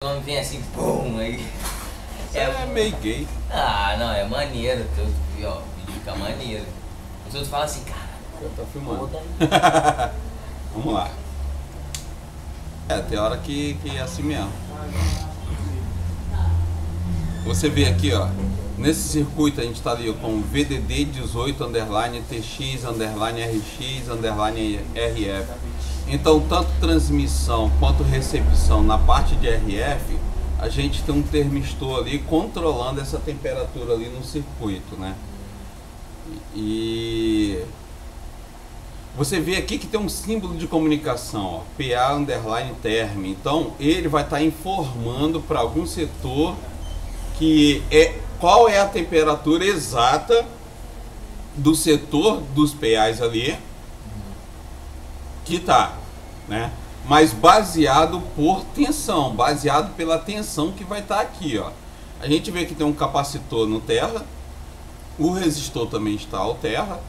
Quando vem assim, pum, aí. É meio gay. Ah, não, é maneiro. Tu viu, ó, o vídeo fica maneiro. Os outros falam assim, cara. Eu tô filmando. Toda... Vamos lá. Tem hora que é assim mesmo. Você vê aqui, ó. Nesse circuito a gente tá ali com VDD 18 underline TX underline RX underline RF. Então, tanto transmissão quanto recepção na parte de RF, a gente tem um termistor ali controlando essa temperatura ali no circuito, né? E você vê aqui que tem um símbolo de comunicação, ó, PA underline term. Então, ele vai estar informando para algum setor que qual é a temperatura exata do setor dos PAs ali que tá, né? Mas baseado por tensão, baseado pela tensão que vai estar aqui, ó. A gente vê que tem um capacitor no terra, o resistor também está ao terra.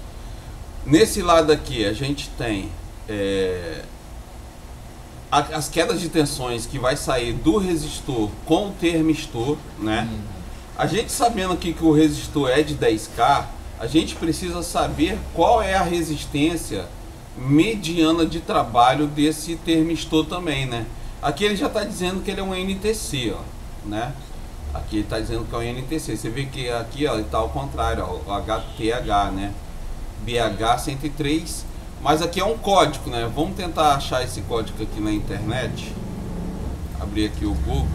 Nesse lado aqui a gente tem as quedas de tensões que vai sair do resistor com o termistor, né? A gente sabendo aqui que o resistor é de 10K, a gente precisa saber qual é a resistência mediana de trabalho desse termistor também, né? Aqui ele já está dizendo que ele é um NTC, ó, né? Aqui ele está dizendo que é um NTC. Você vê que aqui, ó, ele está ao contrário, ó, o HTH, né? BH103. Mas aqui é um código, né? Vamos tentar achar esse código aqui na internet. Abrir aqui o Google.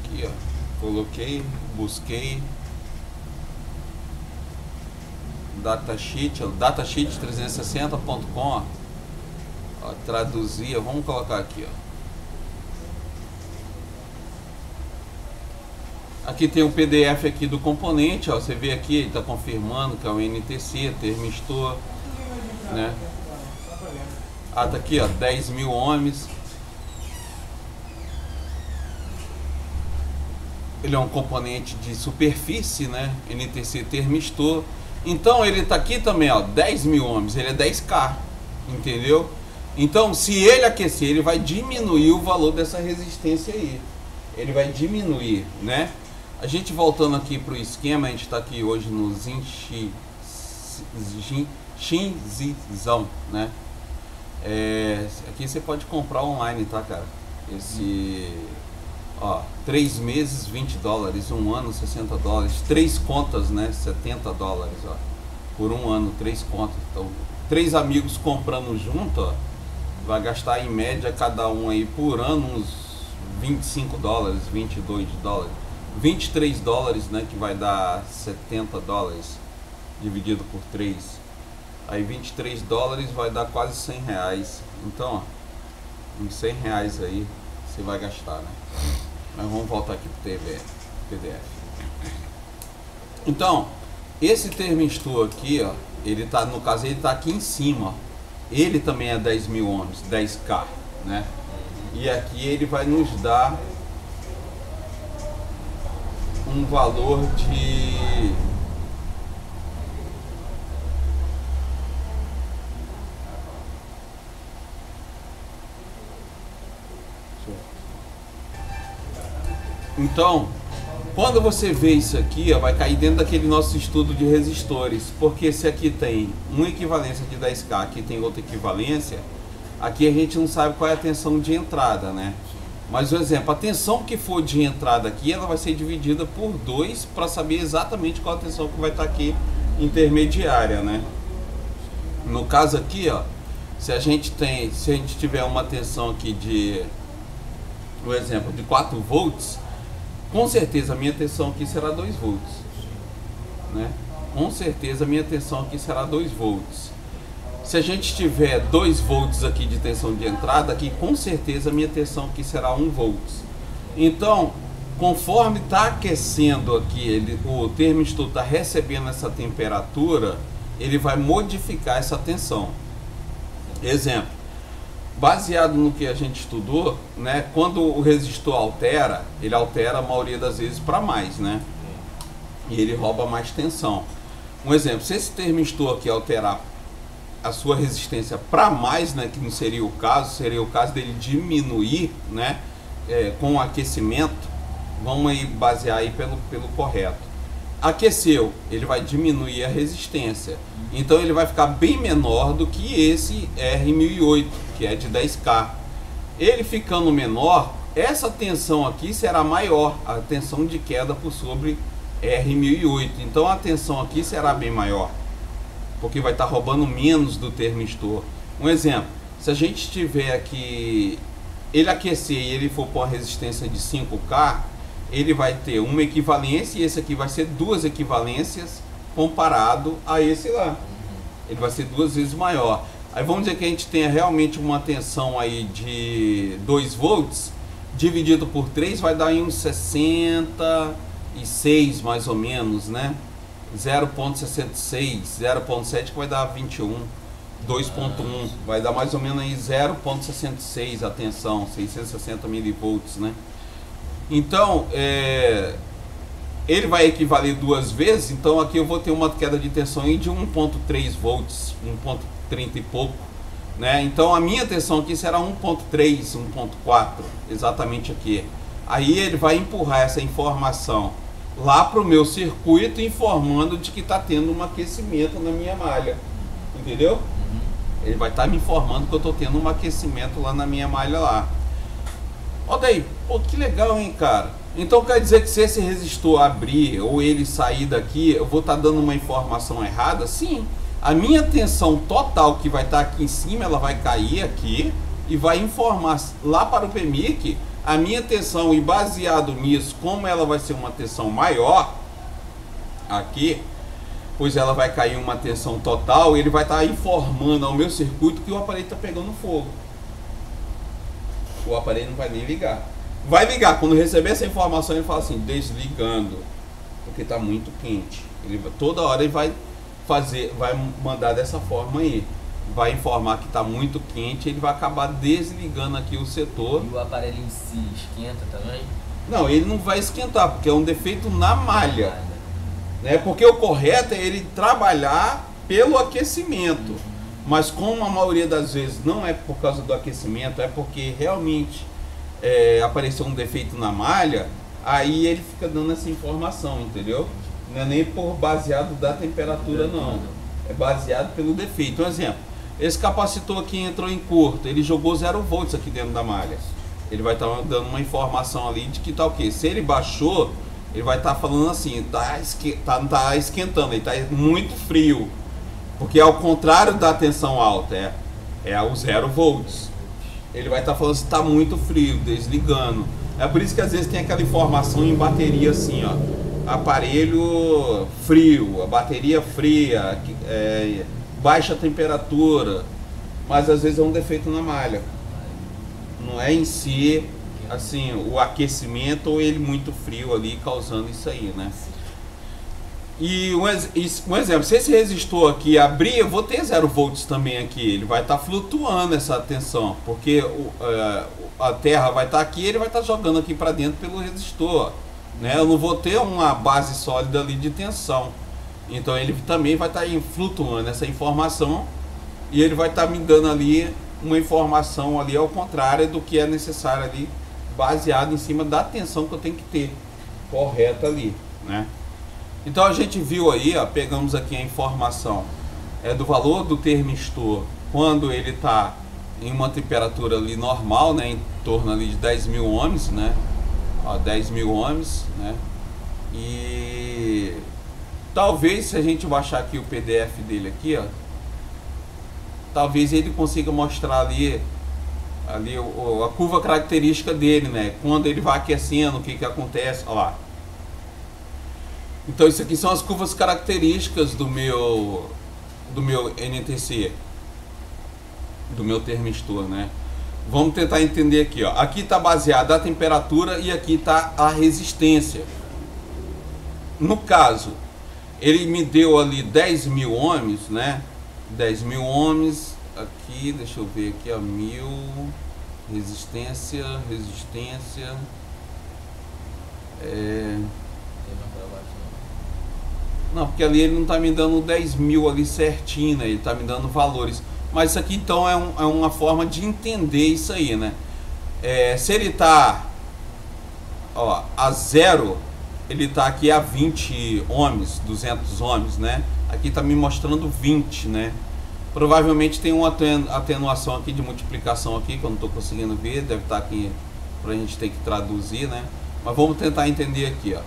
Aqui, ó. Coloquei, busquei. Datasheet, datasheet360.com, traduzia, vamos colocar aqui, ó. Aqui tem o PDF aqui do componente, ó, você vê aqui, ele está confirmando que é o NTC, termistor, né? Ah, tá aqui, ó, 10.000 ohms. Ele é um componente de superfície, né? NTC termistor. Então ele está aqui também, ó, 10.000 ohms, ele é 10K, entendeu? Então se ele aquecer, ele vai diminuir o valor dessa resistência aí. Ele vai diminuir, né? A gente voltando aqui para o esquema, a gente está aqui hoje no Xinzizão, né? Aqui você pode comprar online, tá, cara? Esse... Ó, 3 meses, $20, um ano, $60, 3 contas, né, $70, ó, por um ano, 3 contas. Então, 3 amigos comprando junto, ó, vai gastar em média cada um aí por ano uns $25, $22, $23, né, que vai dar $70 dividido por 3. Aí $23 vai dar quase R$100. Então, ó, uns R$100 aí você vai gastar, né? Mas vamos voltar aqui para o PDF. Então, esse termistor aqui, ó, ele tá, no caso, ele tá aqui em cima, ó. Ele também é 10.000 ohms, 10K, né? E aqui ele vai nos dar um valor de... Então, quando você vê isso aqui, ó, vai cair dentro daquele nosso estudo de resistores, porque se aqui tem uma equivalência de 10K, aqui tem outra equivalência, aqui a gente não sabe qual é a tensão de entrada, né? Mas, por exemplo, a tensão que for de entrada aqui, ela vai ser dividida por 2 para saber exatamente qual a tensão que vai estar aqui intermediária, né? No caso aqui, ó, se a gente tiver uma tensão aqui de, por exemplo, de 4 volts, com certeza a minha tensão aqui será 2 volts, né? Com certeza a minha tensão aqui será 2 volts. Se a gente tiver 2 volts aqui de tensão de entrada, aqui com certeza a minha tensão aqui será 1 volts. Então, conforme está aquecendo aqui, o termistor está recebendo essa temperatura, ele vai modificar essa tensão. Exemplo. Baseado no que a gente estudou, né, quando o resistor altera, ele altera a maioria das vezes para mais, né? E ele rouba mais tensão. Um exemplo, se esse termistor aqui alterar a sua resistência para mais, né, que não seria o caso dele diminuir, né, com o aquecimento. Vamos aí basear aí pelo correto. Aqueceu, ele vai diminuir a resistência, então ele vai ficar bem menor do que esse R1008, que é de 10K. Ele ficando menor, essa tensão aqui será maior, a tensão de queda por sobre R1008. Então a tensão aqui será bem maior, porque vai estar roubando menos do termistor. Um exemplo, se a gente tiver aqui, ele aquecer e ele for para uma resistência de 5K, ele vai ter uma equivalência, e esse aqui vai ser duas equivalências comparado a esse lá. Ele vai ser 2 vezes maior. Aí vamos dizer que a gente tenha realmente uma tensão aí de 2 volts, dividido por 3 vai dar em uns 66 mais ou menos, né? 0,66, 0,7 que vai dar 21, 2,1 vai dar mais ou menos aí 0,66 a tensão, 660 milivolts, né? Então, ele vai equivaler 2 vezes, então aqui eu vou ter uma queda de tensão aí de 1,3 volts, 1,30 e pouco, né? Então a minha tensão aqui será 1,3, 1,4, exatamente aqui. Aí ele vai empurrar essa informação lá para o meu circuito, informando de que está tendo um aquecimento na minha malha, entendeu? Ele vai estar me informando que eu estou tendo um aquecimento lá na minha malha lá. Olha daí, pô, que legal, hein, cara? Então quer dizer que se esse resistor abrir ou ele sair daqui, eu vou estar dando uma informação errada? Sim. A minha tensão total que vai estar aqui em cima, ela vai cair aqui e vai informar lá para o PMIC a minha tensão, e baseado nisso, como ela vai ser uma tensão maior aqui, pois ela vai cair uma tensão total, ele vai estar informando ao meu circuito que o aparelho está pegando fogo. O aparelho não vai nem ligar. Vai ligar, quando receber essa informação ele fala assim, desligando, porque está muito quente. Ele, toda hora ele vai mandar dessa forma aí. Vai informar que está muito quente, ele vai acabar desligando aqui o setor. E o aparelho em si esquenta também? Não, ele não vai esquentar, porque é um defeito na malha, né? Porque o correto é ele trabalhar pelo aquecimento. Mas como a maioria das vezes não é por causa do aquecimento, é porque realmente apareceu um defeito na malha, aí ele fica dando essa informação, entendeu? Não é nem por baseado da temperatura, não. É baseado pelo defeito. Um exemplo, esse capacitor aqui entrou em curto, ele jogou 0 volts aqui dentro da malha. Ele vai estar dando uma informação ali de que tá o quê? Se ele baixou, ele vai estar falando assim, tá esquentando, ele está muito frio. Porque ao contrário da tensão alta, é o 0 volts. Ele vai estar falando se está muito frio, desligando. É por isso que às vezes tem aquela informação em bateria assim, ó. Aparelho frio, a bateria fria, baixa temperatura. Mas às vezes é um defeito na malha. Não é em si, assim, o aquecimento ou ele muito frio ali causando isso aí, né? E um exemplo, se esse resistor aqui abrir, eu vou ter 0 volts também aqui. Ele vai estar flutuando essa tensão, porque a terra vai estar aqui e ele vai estar jogando aqui para dentro pelo resistor, né? Eu não vou ter uma base sólida ali de tensão. Então ele também vai estar flutuando essa informação e ele vai estar me dando ali uma informação ali ao contrário do que é necessário ali, baseado em cima da tensão que eu tenho que ter correta ali, né? Então a gente viu aí, ó, pegamos aqui a informação do valor do termistor quando ele está em uma temperatura ali normal, né, em torno ali de 10.000 ohms, né, ó, 10.000 ohms, né, e talvez se a gente baixar aqui o PDF dele aqui, ó, talvez ele consiga mostrar ali a curva característica dele, né, quando ele vai aquecendo, o que acontece, ó lá. Então isso aqui são as curvas características do meu NTC, do meu termistor, né? Vamos tentar entender aqui, ó. Aqui está baseada a temperatura e aqui está a resistência. No caso, ele me deu ali 10.000 ohms, né? 10.000 ohms, aqui, deixa eu ver aqui, ó, 1000, resistência, Não, porque ali ele não está me dando 10 mil ali certinho, né? Ele está me dando valores. Mas isso aqui então é uma forma de entender isso aí, né? Se ele está a 0, ele está aqui a 20 ohms, 200 ohms, né? Aqui está me mostrando 20, né? Provavelmente tem uma atenuação aqui de multiplicação aqui, que eu não estou conseguindo ver, deve estar aqui para a gente ter que traduzir, né? Mas vamos tentar entender aqui, ó.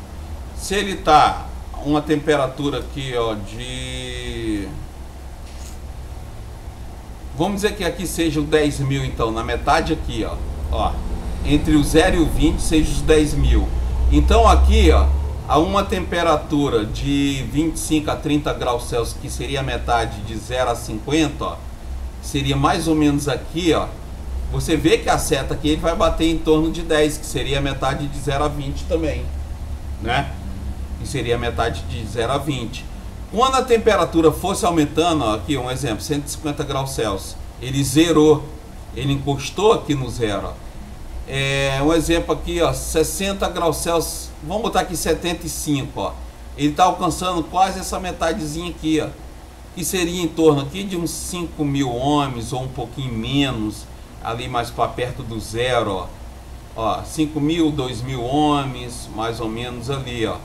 Se ele está uma temperatura aqui, ó, de... Vamos dizer que aqui seja o 10 mil, então, na metade aqui, ó. Entre o 0 e o 20 seja os 10 mil. Então aqui, ó, a uma temperatura de 25 a 30 graus Celsius, que seria a metade de 0 a 50, ó, seria mais ou menos aqui, ó. Você vê que a seta aqui ele vai bater em torno de 10, que seria a metade de 0 a 20 também, né? Que seria a metade de 0 a 20. Quando a temperatura fosse aumentando, ó, aqui um exemplo, 150 graus Celsius, ele zerou, ele encostou aqui no zero, ó. Um exemplo aqui, ó, 60 graus Celsius, vamos botar aqui 75, ó. Ele está alcançando quase essa metadezinha aqui, ó, que seria em torno aqui de uns 5 mil ohms ou um pouquinho menos, ali mais para perto do zero, ó. 5 mil, 2 mil ohms, mais ou menos ali, ó.